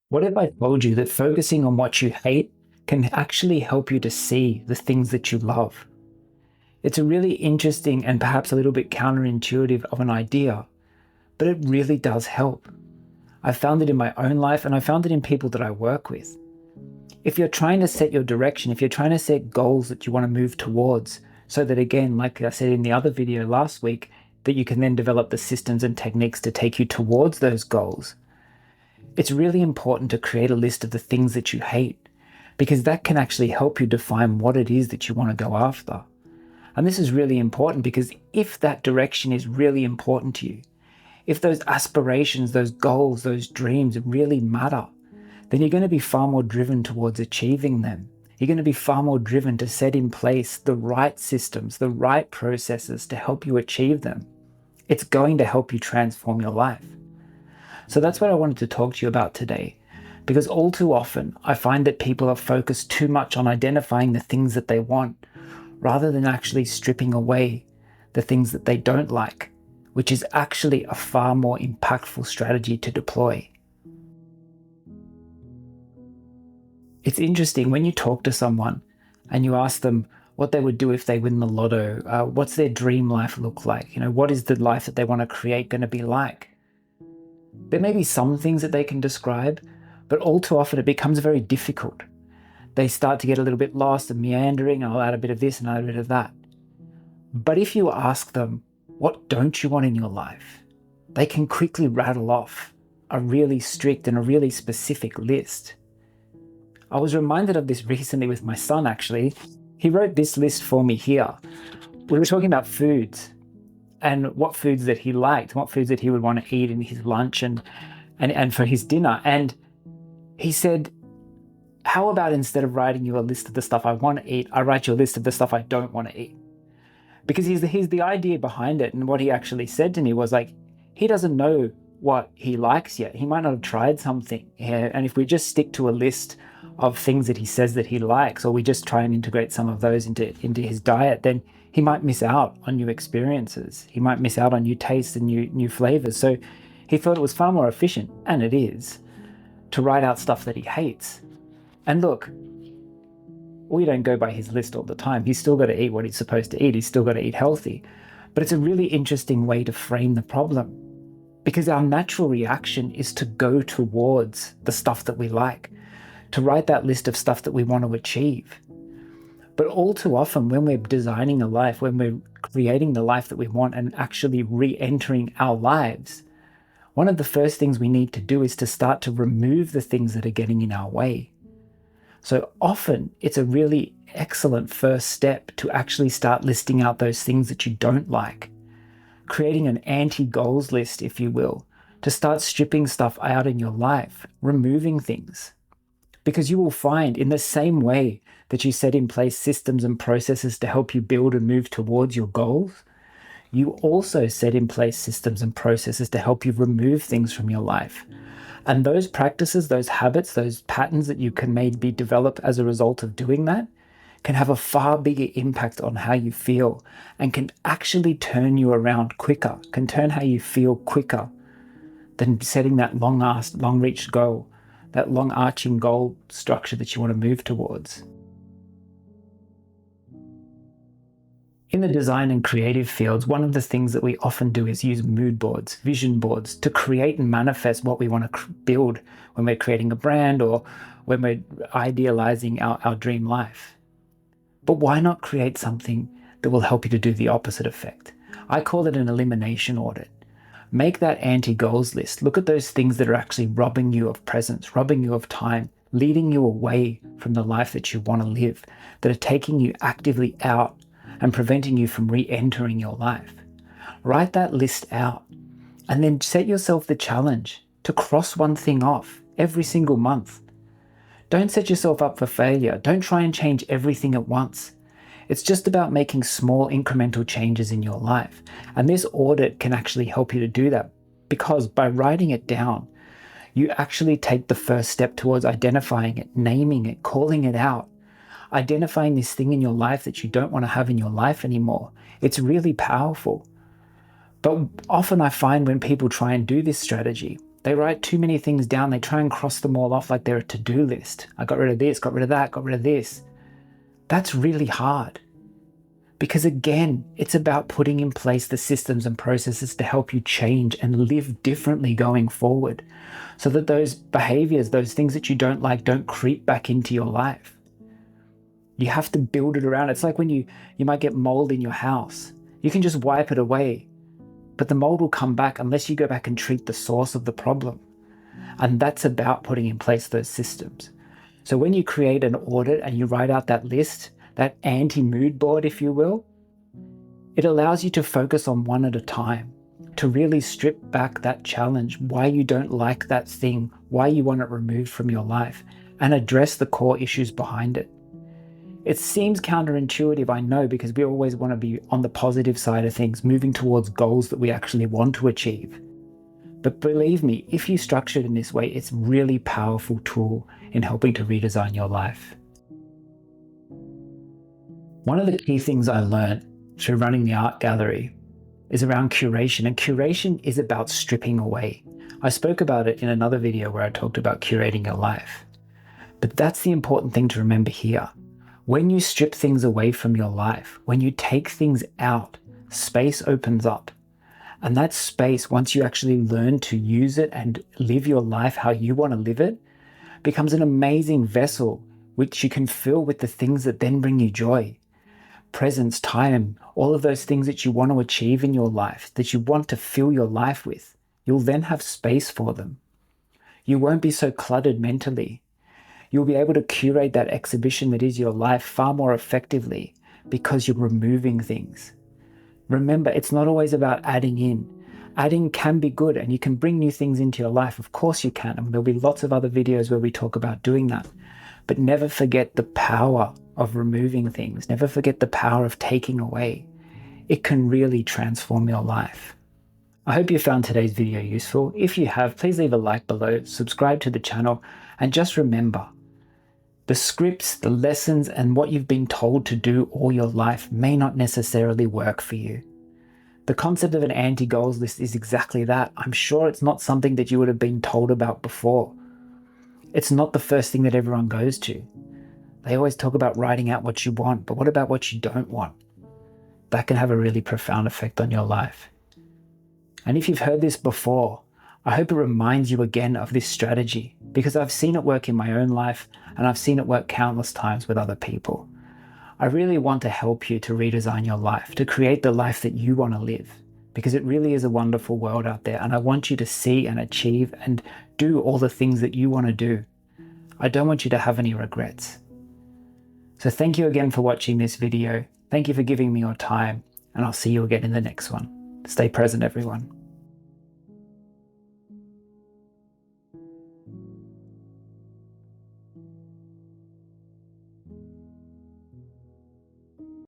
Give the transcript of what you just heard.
What if I told you that focusing on what you hate can actually help you to see the things that you love? It's a really interesting and perhaps a little bit counterintuitive of an idea, but it really does help. I found it in my own life and I found it in people that I work with. If you're trying to set your direction, if you're trying to set goals that you want to move towards, so that again, like I said in the other video last week, that you can then develop the systems and techniques to take you towards those goals, it's really important to create a list of the things that you hate, because that can actually help you define what it is that you want to go after. And this is really important because if that direction is really important to you, if those aspirations, those goals, those dreams really matter, then you're going to be far more driven towards achieving them. You're going to be far more driven to set in place the right systems, the right processes to help you achieve them. It's going to help you transform your life. So that's what I wanted to talk to you about today, because all too often I find that people are focused too much on identifying the things that they want, rather than actually stripping away the things that they don't like, which is actually a far more impactful strategy to deploy. It's interesting when you talk to someone and you ask them what they would do if they win the lotto, what's their dream life look like? What is the life that they want to create going to be like? There may be some things that they can describe, but all too often it becomes very difficult. They start to get a little bit lost and meandering, and I'll add a bit of this and add a bit of that. But if you ask them, what don't you want in your life? They can quickly rattle off a really strict and a really specific list. I was reminded of this recently with my son, actually. He wrote this list for me here. We were talking about foods and what foods that he liked, what foods that he would want to eat in his lunch and for his dinner. And he said, how about instead of writing you a list of the stuff I want to eat, I write you a list of the stuff I don't want to eat? Because he's the idea behind it. And what he actually said to me was like, he doesn't know what he likes yet. He might not have tried something. Yeah, and if we just stick to a list of things that he says that he likes, or we just try and integrate some of those into his diet, then he might miss out on new experiences. He might miss out on new tastes and new flavors. So he thought it was far more efficient, and it is, to write out stuff that he hates. And look, we don't go by his list all the time. He's still got to eat what he's supposed to eat. He's still got to eat healthy. But it's a really interesting way to frame the problem, because our natural reaction is to go towards the stuff that we like, to write that list of stuff that we want to achieve. But all too often when we're designing a life, when we're creating the life that we want and actually re-entering our lives, one of the first things we need to do is to start to remove the things that are getting in our way. So often it's a really excellent first step to actually start listing out those things that you don't like, creating an anti-goals list, if you will, to start stripping stuff out in your life, removing things. Because you will find, in the same way that you set in place systems and processes to help you build and move towards your goals, you also set in place systems and processes to help you remove things from your life. And those practices, those habits, those patterns that you can maybe develop as a result of doing that can have a far bigger impact on how you feel, and can actually turn you around quicker, can turn how you feel quicker than setting that long-reached goal, that long-arching goal structure that you want to move towards. In the design and creative fields, one of the things that we often do is use mood boards, vision boards, to create and manifest what we want to build when we're creating a brand or when we're idealizing our dream life. But why not create something that will help you to do the opposite effect? I call it an elimination audit. Make that anti-goals list. Look at those things that are actually robbing you of presence, robbing you of time, leading you away from the life that you want to live, that are taking you actively out and preventing you from re-entering your life. Write that list out and then set yourself the challenge to cross one thing off every single month. Don't set yourself up for failure. Don't try and change everything at once. It's just about making small incremental changes in your life. And this audit can actually help you to do that, because by writing it down, you actually take the first step towards identifying it, naming it, calling it out, identifying this thing in your life that you don't want to have in your life anymore. It's really powerful. But often I find when people try and do this strategy, They write too many things down. They try and cross them all off like they're a to-do list. I got rid of this, got rid of that, got rid of this. That's really hard. Because again, it's about putting in place the systems and processes to help you change and live differently going forward, so that those behaviors, those things that you don't like, don't creep back into your life. You have to build it around. It's like when you might get mold in your house. You can just wipe it away, but the mold will come back unless you go back and treat the source of the problem. And that's about putting in place those systems. So when you create an audit and you write out that list, that anti-mood board, if you will, it allows you to focus on one at a time, to really strip back that challenge, why you don't like that thing, why you want it removed from your life, and address the core issues behind it. It seems counterintuitive, I know, because we always want to be on the positive side of things, moving towards goals that we actually want to achieve. But believe me, if you structure it in this way, it's a really powerful tool in helping to redesign your life. One of the key things I learned through running the art gallery is around curation, and curation is about stripping away. I spoke about it in another video where I talked about curating your life. But that's the important thing to remember here. When you strip things away from your life, when you take things out, space opens up. And that space, once you actually learn to use it and live your life how you want to live it, becomes an amazing vessel which you can fill with the things that then bring you joy. Presence, time, all of those things that you want to achieve in your life, that you want to fill your life with, you'll then have space for them. You won't be so cluttered mentally. You'll be able to curate that exhibition that is your life far more effectively because you're removing things. Remember, it's not always about adding in. Adding can be good and you can bring new things into your life. Of course you can. And there'll be lots of other videos where we talk about doing that. But never forget the power of removing things. Never forget the power of taking away. It can really transform your life. I hope you found today's video useful. If you have, please leave a like below, subscribe to the channel, and just remember, the scripts, the lessons, and what you've been told to do all your life may not necessarily work for you. The concept of an anti-goals list is exactly that. I'm sure it's not something that you would have been told about before. It's not the first thing that everyone goes to. They always talk about writing out what you want, but what about what you don't want? That can have a really profound effect on your life. And if you've heard this before, I hope it reminds you again of this strategy, because I've seen it work in my own life and I've seen it work countless times with other people. I really want to help you to redesign your life, to create the life that you want to live, because it really is a wonderful world out there and I want you to see and achieve and do all the things that you want to do. I don't want you to have any regrets. So thank you again for watching this video. Thank you for giving me your time, and I'll see you again in the next one. Stay present, everyone.